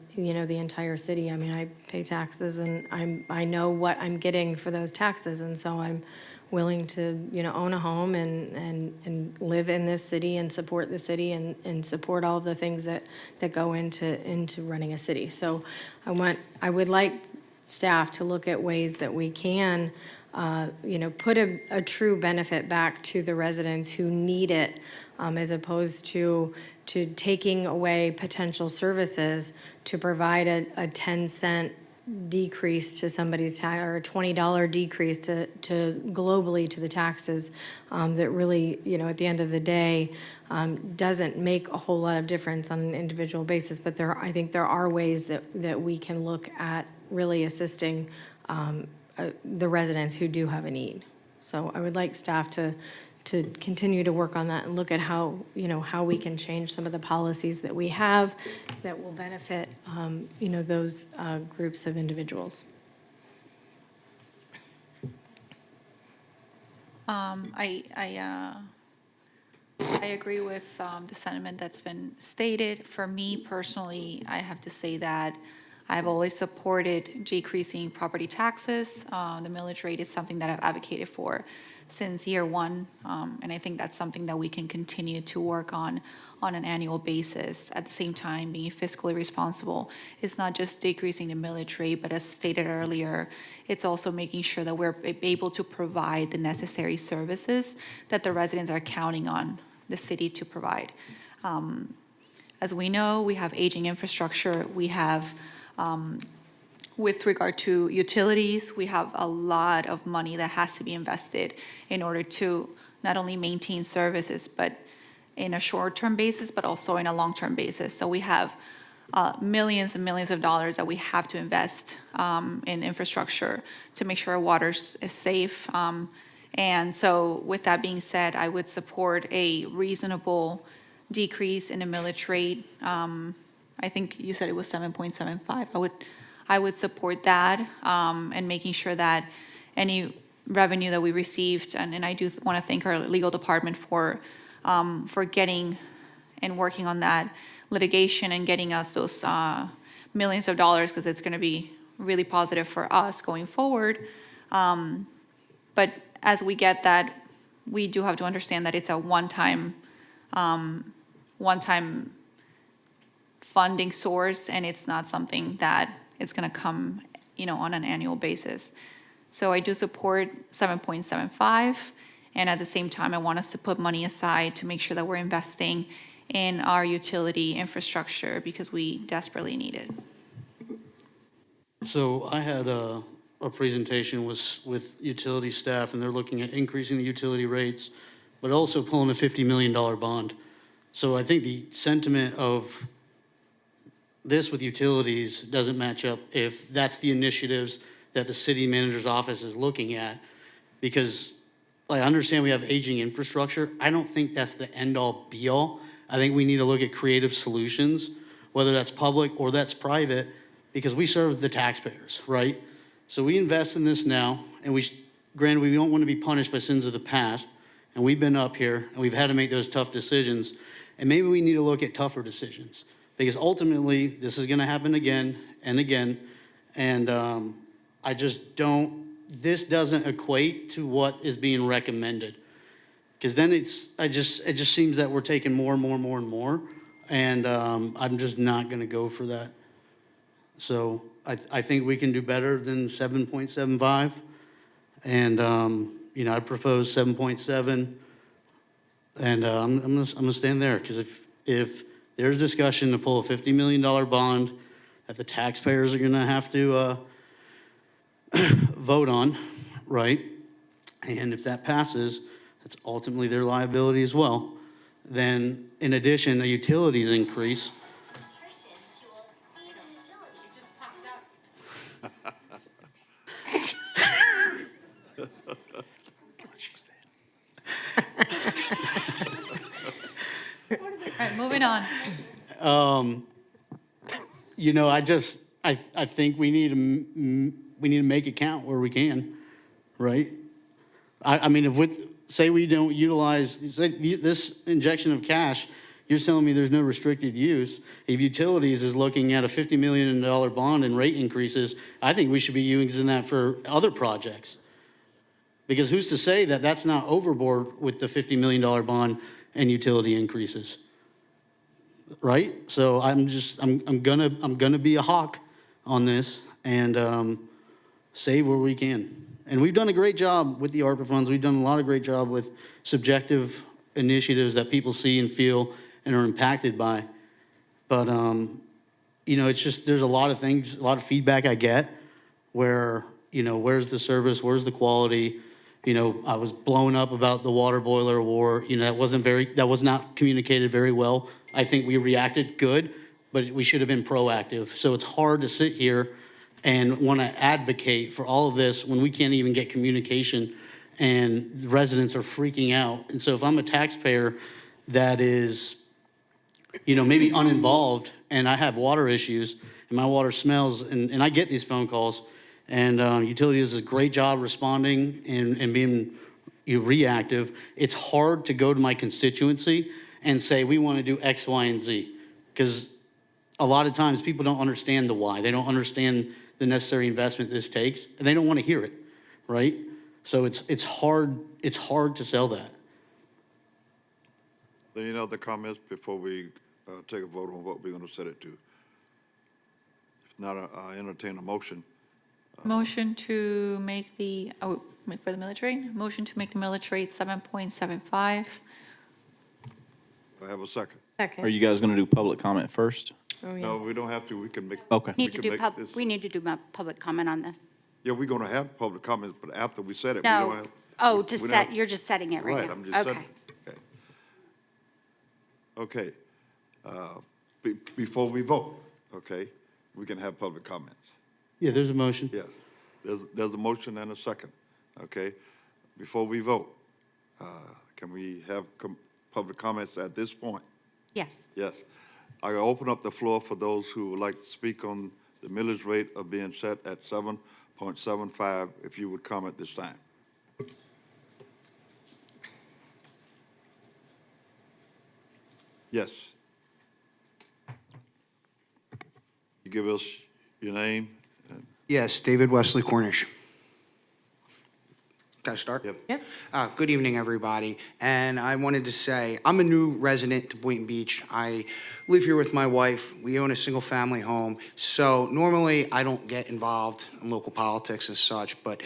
S3: entire city. I mean, I pay taxes, and I know what I'm getting for those taxes, and so I'm willing to own a home and live in this city and support the city and support all of the things that go into running a city. So I would like staff to look at ways that we can put a true benefit back to the residents who need it, as opposed to taking away potential services to provide a 10-cent decrease to somebody's tax, or a $20 decrease to globally to the taxes, that really, at the end of the day, doesn't make a whole lot of difference on an individual basis. But I think there are ways that we can look at really assisting the residents who do have a need. So I would like staff to continue to work on that and look at how we can change some of the policies that we have that will benefit, those groups of individuals.
S8: I agree with the sentiment that's been stated. For me personally, I have to say that I've always supported decreasing property taxes. The millage rate is something that I've advocated for since year one, and I think that's something that we can continue to work on an annual basis. At the same time, being fiscally responsible is not just decreasing the millage rate, but as stated earlier, it's also making sure that we're able to provide the necessary services that the residents are counting on the city to provide. As we know, we have aging infrastructure. We have, with regard to utilities, we have a lot of money that has to be invested in order to not only maintain services, but in a short-term basis, but also in a long-term basis. So we have millions and millions of dollars that we have to invest in infrastructure to make sure our water is safe. And so with that being said, I would support a reasonable decrease in the millage rate. I think you said it was 7.75. I would support that, and making sure that any revenue that we received, and I do want to thank our legal department for getting and working on that litigation and getting us those millions of dollars, because it's going to be really positive for us going forward. But as we get that, we do have to understand that it's a one-time funding source, and it's not something that it's going to come, on an annual basis. So I do support 7.75, and at the same time, I want us to put money aside to make sure that we're investing in our utility infrastructure because we desperately need it.
S4: So I had a presentation with utility staff, and they're looking at increasing the utility rates, but also pulling a $50 million bond. So I think the sentiment of this with utilities doesn't match up if that's the initiatives that the city manager's office is looking at. Because I understand we have aging infrastructure. I don't think that's the end-all be-all. I think we need to look at creative solutions, whether that's public or that's private, because we serve the taxpayers, right? So we invest in this now, and granted, we don't want to be punished by sins of the past, and we've been up here, and we've had to make those tough decisions, and maybe we need to look at tougher decisions, because ultimately, this is going to happen again and again, and I just don't, this doesn't equate to what is being recommended. Because then it just seems that we're taking more and more and more and more, and I'm just not going to go for that. So I think we can do better than 7.75, and you know, I propose 7.7, and I'm gonna stand there, because if there's discussion to pull a $50 million bond that the taxpayers are gonna have to vote on, right? And if that passes, that's ultimately their liability as well. Then, in addition, a utilities increase.
S8: All right, moving on.
S4: You know, I think we need to make it count where we can, right? I mean, say we don't utilize, say this injection of cash, you're telling me there's no restricted use. If utilities is looking at a $50 million bond and rate increases, I think we should be using that for other projects. Because who's to say that that's not overboard with the $50 million bond and utility increases? Right? So I'm gonna be a hawk on this and save where we can. And we've done a great job with the ARPA funds. We've done a lot of great job with subjective initiatives that people see and feel and are impacted by. But you know, it's just, there's a lot of things, a lot of feedback I get where, you know, where's the service, where's the quality? You know, I was blown up about the water boiler war. You know, that was not communicated very well. I think we reacted good, but we should have been proactive. So it's hard to sit here and want to advocate for all of this when we can't even get communication and residents are freaking out. And so if I'm a taxpayer that is, you know, maybe uninvolved and I have water issues and my water smells, and I get these phone calls, and utilities does a great job responding and being reactive. It's hard to go to my constituency and say, we want to do X, Y, and Z. Because a lot of times people don't understand the why. They don't understand the necessary investment this takes, and they don't want to hear it, right? So it's hard to sell that.
S1: Any other comments before we take a vote on what we're going to set it to? If not, I entertain a motion.
S8: Motion to make the, for the millage rate, motion to make the millage rate 7.75.
S1: Do I have a second?
S3: Second.
S7: Are you guys going to do public comment first?
S3: Oh, yeah.
S1: No, we don't have to. We can make.
S7: Okay.
S6: Need to
S1: can
S6: do
S1: make this-
S6: we need to do public comment on this.
S1: Yeah, we're going to have public comments, but after we set it, we don't
S6: No,
S1: have.
S6: oh,
S1: we
S6: to
S1: don't
S6: set,
S1: have-
S6: you're just setting it right
S1: Right,
S6: now.
S1: I'm just setting. Okay. Before we vote, okay, we can have public comments.
S4: Yeah, there's a motion.
S1: Yes, there's a motion and a second, okay? Before we vote, can we have public comments at this point?
S6: Yes.
S1: Yes. I open up the floor for those who would like to speak on the millage rate of being set at 7.75, if you would comment this time. Yes. You give us your name?
S11: Yes, David Wesley Cornish. Can I start?
S1: Yep.
S3: Yep.
S11: Good evening, everybody. And I wanted to say, I'm a new resident to Boynton Beach. I live here with my wife. We own a single-family home. So normally, I don't get involved in local politics and such, but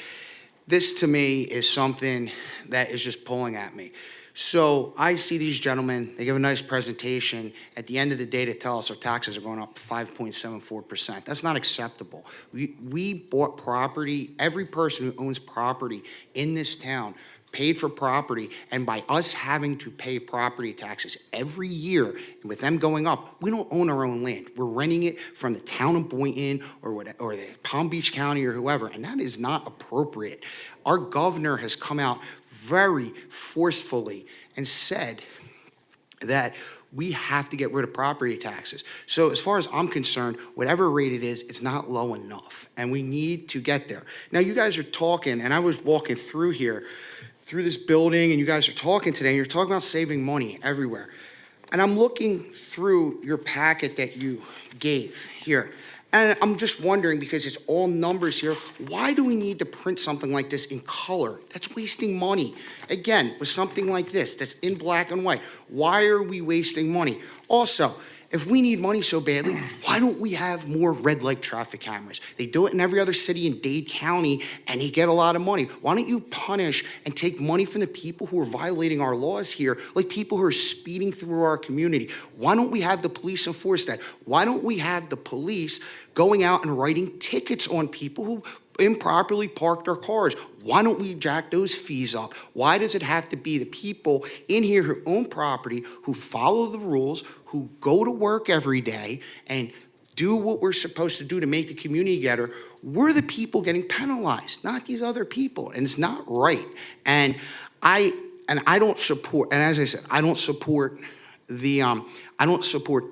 S11: this to me is something that is just pulling at me. So I see these gentlemen, they give a nice presentation. At the end of the day, they tell us our taxes are going up 5.74%. That's not acceptable. We bought property, every person who owns property in this town paid for property, and by us having to pay property taxes every year, and with them going up, we don't own our own land. We're renting it from the town of Boynton or the Palm Beach County or whoever, and that is not appropriate. Our governor has come out very forcefully and said that we have to get rid of property taxes. So as far as I'm concerned, whatever rate it is, it's not low enough, and we need to get there. Now, you guys are talking, and I was walking through here, through this building, and you guys are talking today, and you're talking about saving money everywhere. And I'm looking through your packet that you gave here, and I'm just wondering, because it's all numbers here, why do we need to print something like this in color? That's wasting money. Again, with something like this, that's in black and white, why are we wasting money? Also, if we need money so badly, why don't we have more red light traffic cameras? They do it in every other city in Dade County, and they get a lot of money. Why don't you punish and take money from the people who are violating our laws here, like people who are speeding through our community? Why don't we have the police enforce that? Why don't we have the police going out and writing tickets on people who improperly parked their cars? Why don't we jack those fees up? Why does it have to be the people in here who own property, who follow the rules, who go to work every day and do what we're supposed to do to make the community better? We're the people getting penalized, not these other people, and it's not right. And I don't support, and as I said, I don't support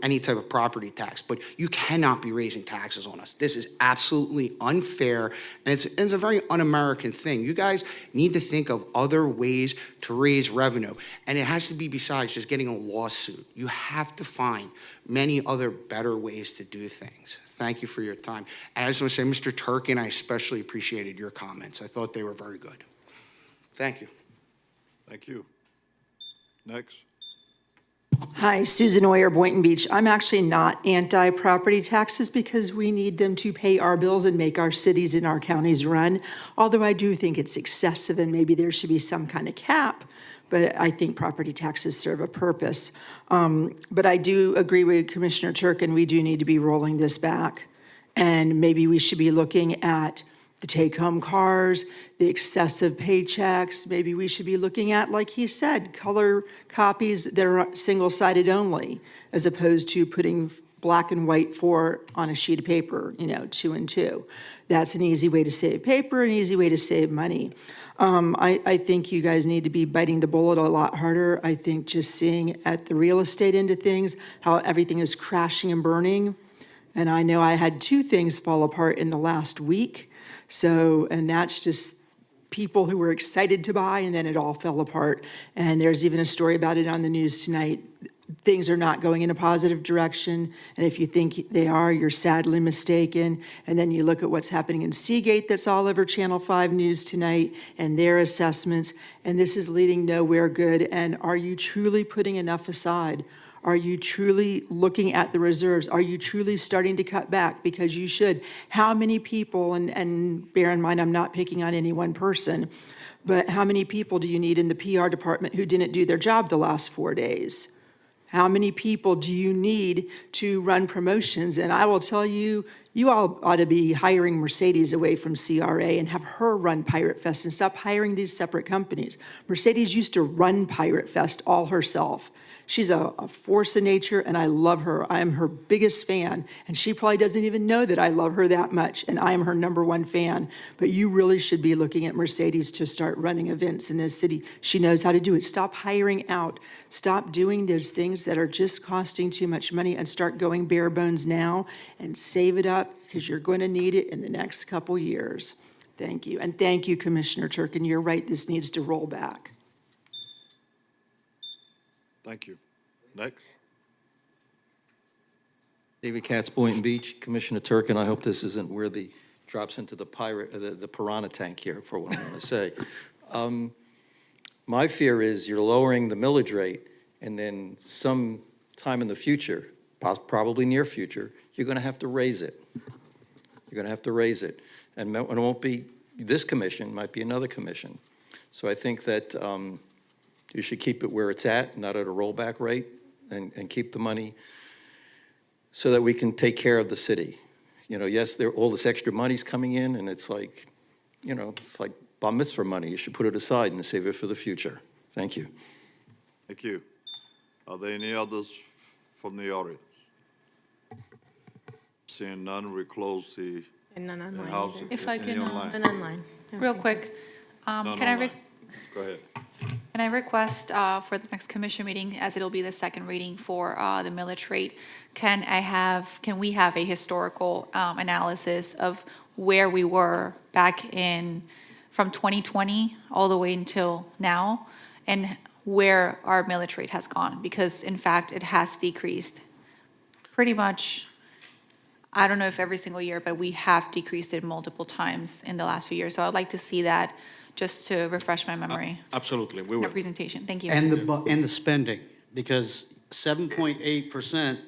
S11: any type of property tax, but you cannot be raising taxes on us. This is absolutely unfair, and it's a very un-American thing. You guys need to think of other ways to raise revenue, and it has to be besides just getting a lawsuit. You have to find many other better ways to do things. Thank you for your time. And I just want to say, Mr. Turkin, I especially appreciated your comments. I thought they were very good. Thank you.
S1: Thank you. Next.
S12: Hi, Susan Oyer, Boynton Beach. I'm actually not anti-property taxes because we need them to pay our bills and make our cities and our counties run. Although I do think it's excessive and maybe there should be some kind of cap, but I think property taxes serve a purpose. But I do agree with Commissioner Turkin, we do need to be rolling this back. And maybe we should be looking at the take-home cars, the excessive paychecks. Maybe we should be looking at, like he said, color copies that are single-sided only, as opposed to putting black and white on a sheet of paper, 2 and 2. That's an easy way to save paper, an easy way to save money. I think you guys need to be biting the bullet a lot harder. I think just seeing at the real estate end of things, how everything is crashing and burning. And I know I had 2 things fall apart in the last week. So, and that's just people who were excited to buy, and then it all fell apart. And there's even a story about it on the news tonight. Things are not going in a positive direction, and if you think they are, you're sadly mistaken. And then you look at what's happening in Seagate, that's all over Channel 5 News tonight, and their assessments, and this is leading nowhere good. And are you truly putting enough aside? Are you truly looking at the reserves? Are you truly starting to cut back? Because you should. How many people, and bear in mind, I'm not picking on any one person, but how many people do you need in the PR department who didn't do their job the last 4 days? How many people do you need to run promotions? And I will tell you, you all ought to be hiring Mercedes away from CRA and have her run Pirate Fest and stop hiring these separate companies. Mercedes used to run Pirate Fest all herself. She's a force of nature, and I love her. I am her biggest fan, and she probably doesn't even know that I love her that much, and I am her #1 fan. But you really should be looking at Mercedes to start running events in this city. She knows how to do it. Stop hiring out. Stop doing those things that are just costing too much money and start going bare bones now and save it up because you're going to need it in the next couple years. Thank you. And thank you, Commissioner Turkin. You're right. This needs to roll back.
S1: Thank you. Next.
S10: David Katz, Boynton Beach. Commissioner Turkin, I hope this isn't where the drops into the piranha tank here for what I'm going to say. My fear is you're lowering the millage rate, and then some time in the future, probably near future, you're going to have to raise it. You're going to have to raise it. And it won't be this commission, might be another commission. So I think that you should keep it where it's at, not at a rollback rate, and keep the money so that we can take care of the city. You know, yes, all this extra money's coming in, and it's like, you know, it's like bar mitzvah money. You should put it aside and save it for the future. Thank you.
S1: Thank you. Are there any others from the audience? Seeing none, we close the
S3: And none online
S1: in-house.
S3: either.
S8: If I
S1: any
S8: can,
S1: online?
S3: None online.
S8: Real quick,
S1: None
S8: can I,
S1: online. Go ahead.
S8: can I request for the next commission meeting, as it'll be the second reading for the millage rate, can we have a historical analysis of where we were back in, from 2020 all the way until now, and where our millage rate has gone? Because in fact, it has decreased pretty much, I don't know if every single year, but we have decreased it multiple times in the last few years. So I'd like to see that, just to refresh my memory
S9: Absolutely, we
S8: in
S9: will.
S8: our presentation. Thank you.
S4: And the spending, because 7.8%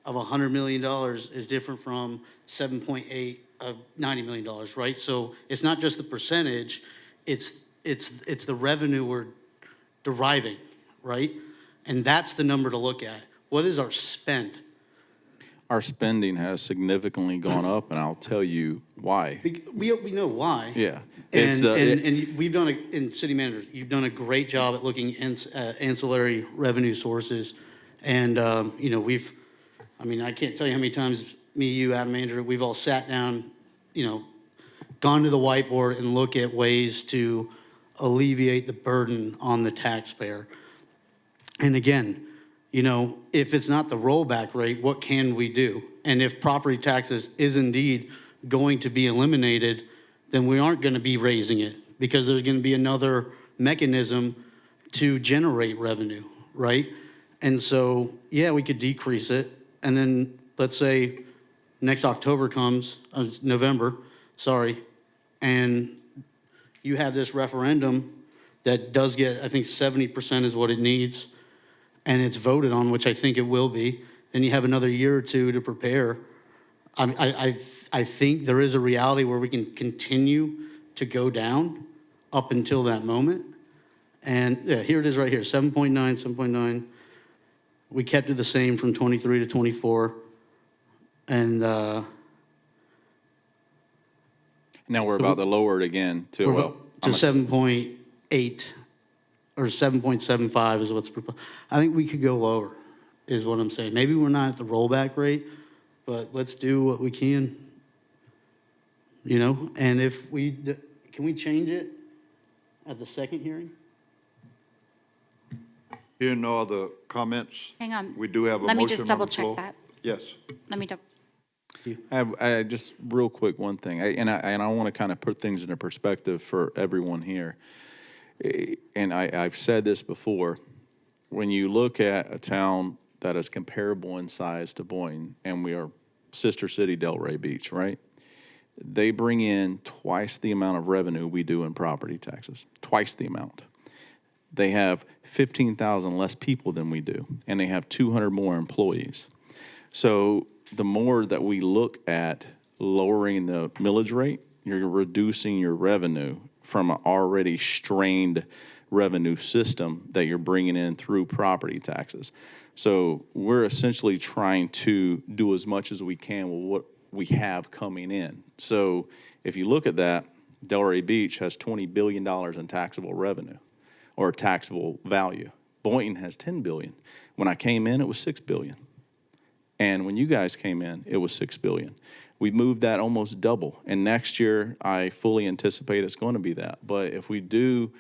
S4: of $100 million is different from 7.8 of $90 million, right? So it's not just the percentage, it's the revenue we're deriving, right? And that's the number to look at. What is our spend?
S7: Our spending has significantly gone up, and I'll tell you why.
S4: We know why.
S7: Yeah.
S4: And we've done, in city managers, you've done a great job at looking at ancillary revenue sources. And, you know, I can't tell you how many times me, you, Adam, Andrew, we've all sat down, you know, gone to the whiteboard and look at ways to alleviate the burden on the taxpayer. And again, you know, if it's not the rollback rate, what can we do? And if property taxes is indeed going to be eliminated, then we aren't going to be raising it, because there's going to be another mechanism to generate revenue, right? And so, yeah, we could decrease it. And then let's say next October comes, November, sorry, and you have this referendum that does get, I think 70% is what it needs, and it's voted on, which I think it will be, then you have another year or two to prepare. I think there is a reality where we can continue to go down up until that moment. And yeah, here it is right here, 7.9, 7.9. We kept it the same from 23 to 24. And
S7: Now we're about to lower it again to, well,
S4: to 7.8 or 7.75 is what's proposed. I think we could go lower, is what I'm saying. Maybe we're not at the rollback rate, but let's do what we can, you know? And if can we change it at the second hearing?
S1: Hearing no other comments?
S6: Hang on.
S1: We do have a motion
S6: Let me just
S1: on
S6: double
S1: the
S6: check
S1: floor.
S6: that.
S1: Yes.
S6: Let me double.
S7: I just real quick, one thing, I want to kind of put things into perspective for everyone here. And I've said this before, when you look at a town that is comparable in size to Boynton, and we are sister city Delray Beach, right? They bring in twice the amount of revenue we do in property taxes, twice the amount. They have 15,000 less people than we do, and they have 200 more employees. So the more that we look at lowering the millage rate, you're reducing your revenue from an already strained revenue system that you're bringing in through property taxes. So we're essentially trying to do as much as we can with what we have coming in. So if you look at that, Delray Beach has $20 billion in taxable revenue or taxable value. Boynton has $10 billion. When I came in, it was $6 billion. And when you guys came in, it was $6 billion. We've moved that almost double. And next year, I fully anticipate it's going to be that. But if we do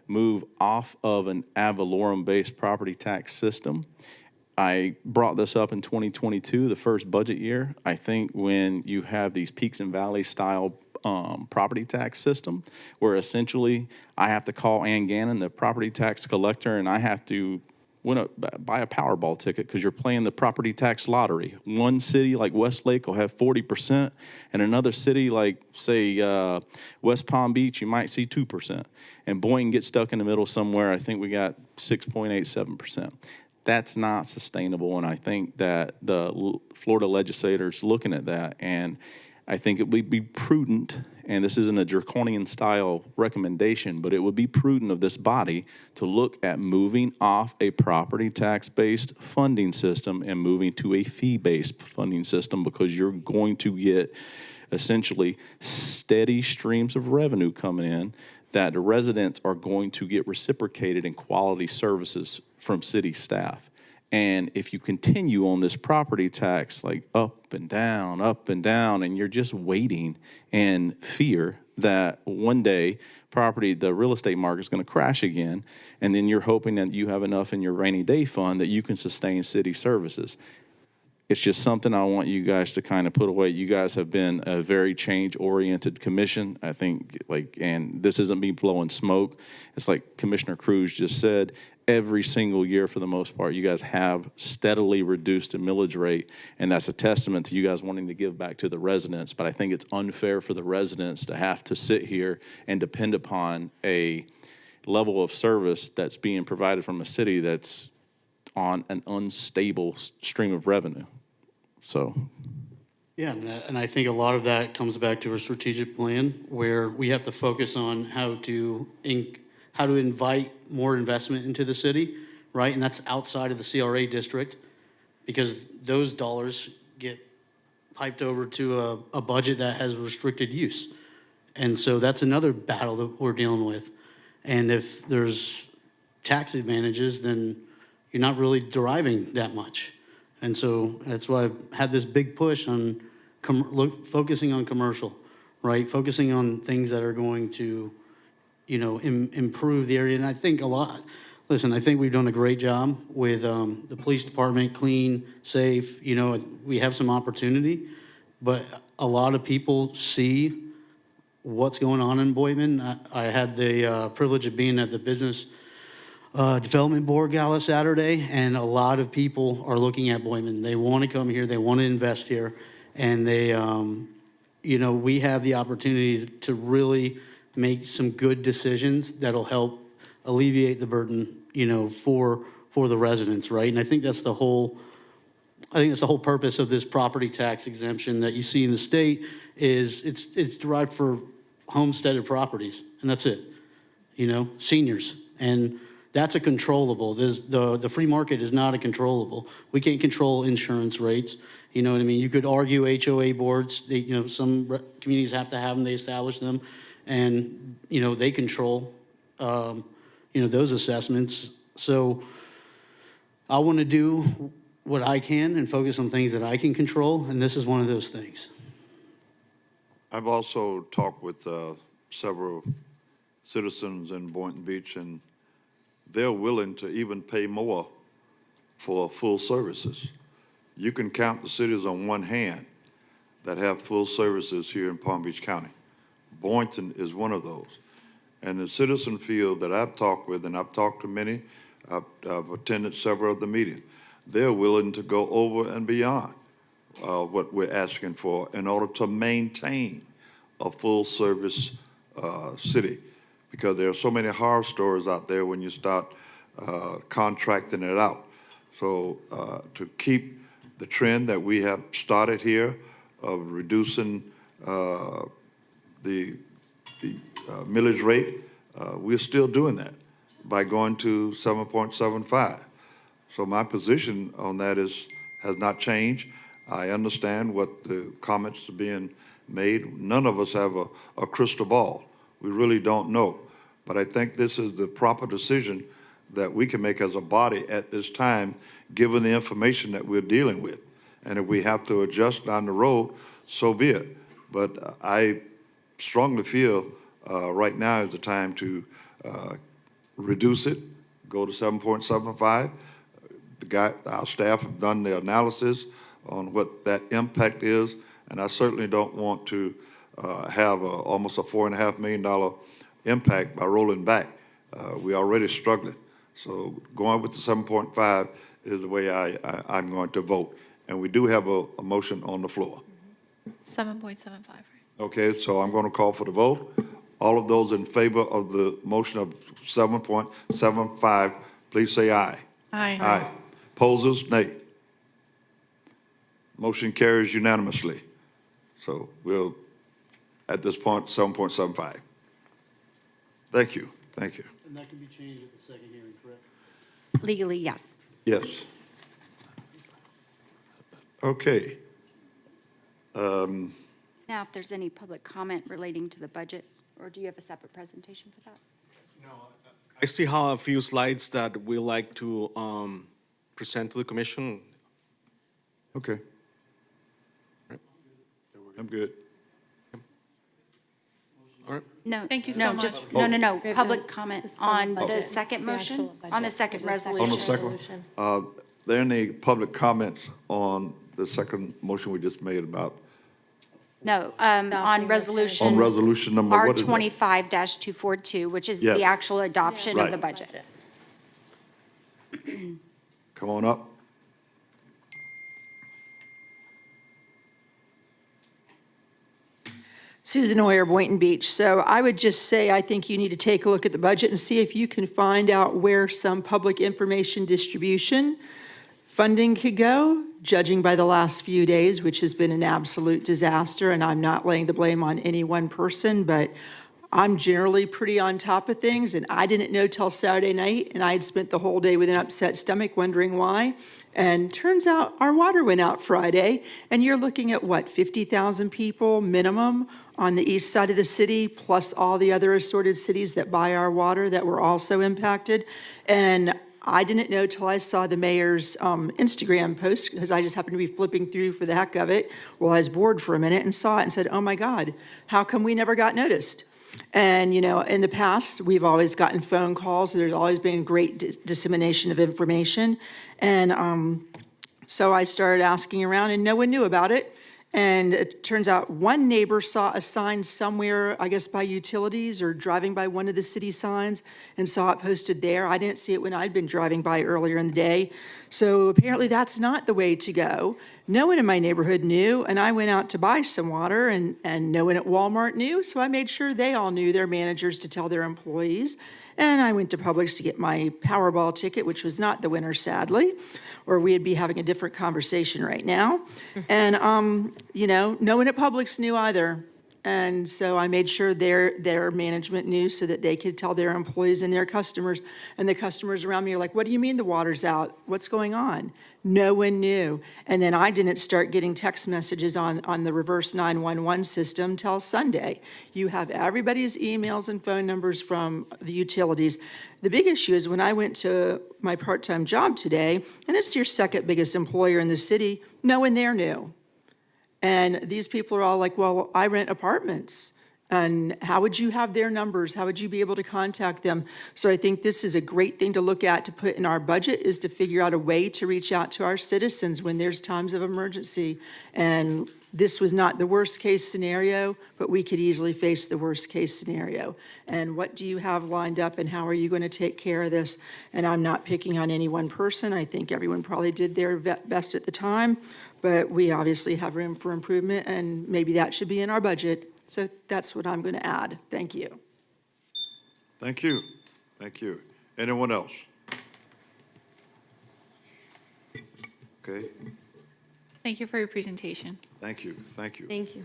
S7: move off of an ad valorem-based property tax system, I brought this up in 2022, the first budget year. I think when you have these peaks and valleys style property tax system, where essentially I have to call Ann Gannon, the property tax collector, and I have to buy a Powerball ticket because you're playing the property tax lottery. One city like Westlake will have 40%, and another city like, say, West Palm Beach, you might see 2%. And Boynton gets stuck in the middle somewhere. I think we got 6.87%. That's not sustainable, and I think that the Florida legislators looking at that, and I think it would be prudent, and this isn't a draconian style recommendation, but it would be prudent of this body to look at moving off a property tax-based funding system and moving to a fee-based funding system, because you're going to get essentially steady streams of revenue coming in that the residents are going to get reciprocated in quality services from city staff. And if you continue on this property tax, like up and down, and you're just waiting in fear that one day the real estate market is going to crash again, and then you're hoping that you have enough in your rainy day fund that you can sustain city services. It's just something I want you guys to kind of put away. You guys have been a very change-oriented commission, I think, and this isn't me blowing smoke. It's like Commissioner Cruz just said, every single year for the most part, you guys have steadily reduced the millage rate, and that's a testament to you guys wanting to give back to the residents. But I think it's unfair for the residents to have to sit here and depend upon a level of service that's being provided from a city that's on an unstable stream of revenue. So,
S4: Yeah, and I think a lot of that comes back to a strategic plan where we have to focus on how to invite more investment into the city, right? And that's outside of the CRA district, because those dollars get piped over to a budget that has restricted use. And so that's another battle that we're dealing with. And if there's tax advantages, then you're not really deriving that much. And so that's why I've had this big push on focusing on commercial, right? Focusing on things that are going to, improve the area. And I think I think we've done a great job with the police department, clean, safe. We have some opportunity, but a lot of people see what's going on in Boynton. I had the privilege of being at the Business Development Board Gala Saturday, and a lot of people are looking at Boynton. They want to come here, they want to invest here, and they, we have the opportunity to really make some good decisions that'll help alleviate the burden, for the residents, right? And I think that's the whole purpose of this property tax exemption that you see in the state is it's derived for homesteaded properties, and that's it, seniors. And that's a controllable. The free market is not a controllable. We can't control insurance rates. You know what I mean? You could argue HOA boards. Some communities have to have them. They establish them, and they control those assessments. So I want to do what I can and focus on things that I can control, and this is one of those things.
S1: I've also talked with several citizens in Boynton Beach, and they're willing to even pay more for full services. You can count the cities on one hand that have full services here in Palm Beach County. Boynton is one of those. And the citizen field that I've talked with, and I've talked to many, I've attended several of the meetings, they're willing to go over and beyond what we're asking for in order to maintain a full service city. Because there are so many horror stories out there when you start contracting it out. So to keep the trend that we have started here of reducing the millage rate, we're still doing that by going to 7.75. So my position on that has not changed. I understand what the comments are being made. None of us have a crystal ball. We really don't know. But I think this is the proper decision that we can make as a body at this time, given the information that we're dealing with. And if we have to adjust down the road, so be it. But I strongly feel right now is the time to reduce it, go to 7.75. Our staff have done the analysis on what that impact is, and I certainly don't want to have almost a $4.5 million impact by rolling back. We're already struggling. So going with the 7.5 is the way I'm going to vote. And we do have a motion on the floor.
S8: 7.75, right?
S1: Okay, so I'm going to call for the vote. All of those in favor of the motion of 7.75, please say aye.
S8: Aye.
S1: Aye. Opposers, nay. Motion carries unanimously. So we'll, at this point, 7.75. Thank you, thank you.
S4: And that can be changed at the second hearing, correct?
S6: Legally, yes.
S1: Yes. Okay.
S6: Now, if there's any public comment relating to the budget, or do you have a separate presentation for that?
S9: I still have a few slides that we like to present to the commission.
S1: Okay. I'm good.
S9: All right.
S6: No.
S8: Thank you
S6: no,
S8: so
S6: just-
S8: much.
S6: No,
S3: We have
S6: public
S3: to-
S6: comment
S3: it's on the
S6: on the
S3: budget.
S6: second
S3: The
S6: motion,
S3: actual
S6: on the
S3: budget.
S6: second
S3: There's a second
S1: On the
S6: resolution.
S1: second one,
S3: resolution.
S1: there any public comments on the second motion we just made about,
S6: No,
S3: Adopting
S6: on
S3: the
S6: resolution.
S1: on resolution number,
S6: R
S1: what is that?
S6: 25-242, which is
S1: Yes.
S6: the actual adoption of
S1: Right.
S6: the budget.
S1: Come on up.
S12: Susan Oyer, Boynton Beach. So I would just say, I think you need to take a look at the budget and see if you can find out where some public information distribution funding could go, judging by the last few days, which has been an absolute disaster. And I'm not laying the blame on any one person, but I'm generally pretty on top of things. And I didn't know till Saturday night, and I had spent the whole day with an upset stomach wondering why. And turns out our water went out Friday, and you're looking at what, 50,000 people minimum on the east side of the city, plus all the other assorted cities that buy our water that were also impacted. And I didn't know till I saw the mayor's Instagram post, because I just happened to be flipping through for the heck of it while I was bored for a minute and saw it and said, oh my God, how come we never got noticed? And, you know, in the past, we've always gotten phone calls. There's always been great dissemination of information. And so I started asking around, and no one knew about it. And it turns out one neighbor saw a sign somewhere, I guess by utilities or driving by one of the city signs, and saw it posted there. I didn't see it when I'd been driving by earlier in the day. So apparently that's not the way to go. No one in my neighborhood knew, and I went out to buy some water, and no one at Walmart knew, so I made sure they all knew, their managers, to tell their employees. And I went to Publix to get my Powerball ticket, which was not the winner, sadly, or we'd be having a different conversation right now. And, you know, no one at Publix knew either. And so I made sure their management knew so that they could tell their employees and their customers. And the customers around me are like, what do you mean the water's out? What's going on? No one knew. And then I didn't start getting text messages on the reverse 911 system till Sunday. You have everybody's emails and phone numbers from the utilities. The big issue is when I went to my part-time job today, and it's your second biggest employer in the city, no one there knew. And these people are all like, well, I rent apartments. And how would you have their numbers? How would you be able to contact them? So I think this is a great thing to look at, to put in our budget, is to figure out a way to reach out to our citizens when there's times of emergency. And this was not the worst case scenario, but we could easily face the worst case scenario. And what do you have lined up, and how are you going to take care of this? And I'm not picking on any one person. I think everyone probably did their best at the time, but we obviously have room for improvement, and maybe that should be in our budget. So that's what I'm going to add. Thank you.
S1: Thank you, thank you. Anyone else? Okay,
S8: Thank you for your presentation.
S1: thank you, thank you.
S3: Thank you.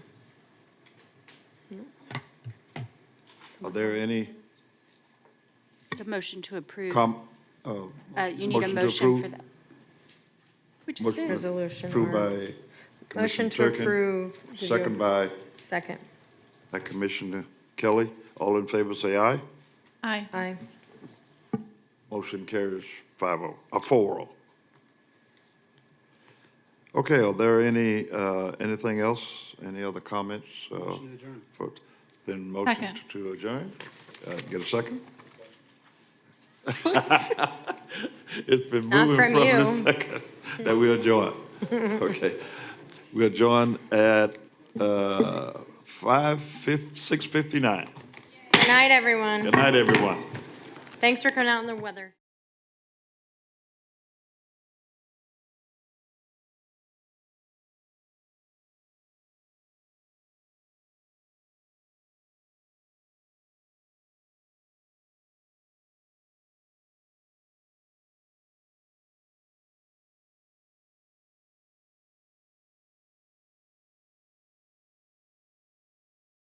S1: Are there any
S6: It's a motion to approve. You need a
S1: motion to
S6: motion for
S1: approve?
S6: that.
S8: We just
S1: Motion
S8: did.
S3: Resolution
S1: approved
S3: or-
S1: by
S3: Motion
S1: Commissioner
S3: to
S1: Turkin?
S3: approve. Did you-
S1: Second by
S3: Second.
S1: Commissioner Kelly. All in favor, say aye.
S8: Aye.
S3: Aye.
S1: Motion carries 5-0, 4-0. Okay, are there anything else? Any other comments?
S4: Motion to adjourn.
S1: Been motion
S8: Second.
S1: to adjourn? Get a second? It's been
S3: Not
S1: moving
S3: from
S1: from the
S3: you.
S1: second that we adjourn. Okay. We adjourn at 6:59.
S3: Good night, everyone.
S1: Good night, everyone.
S3: Thanks for coming out in the weather.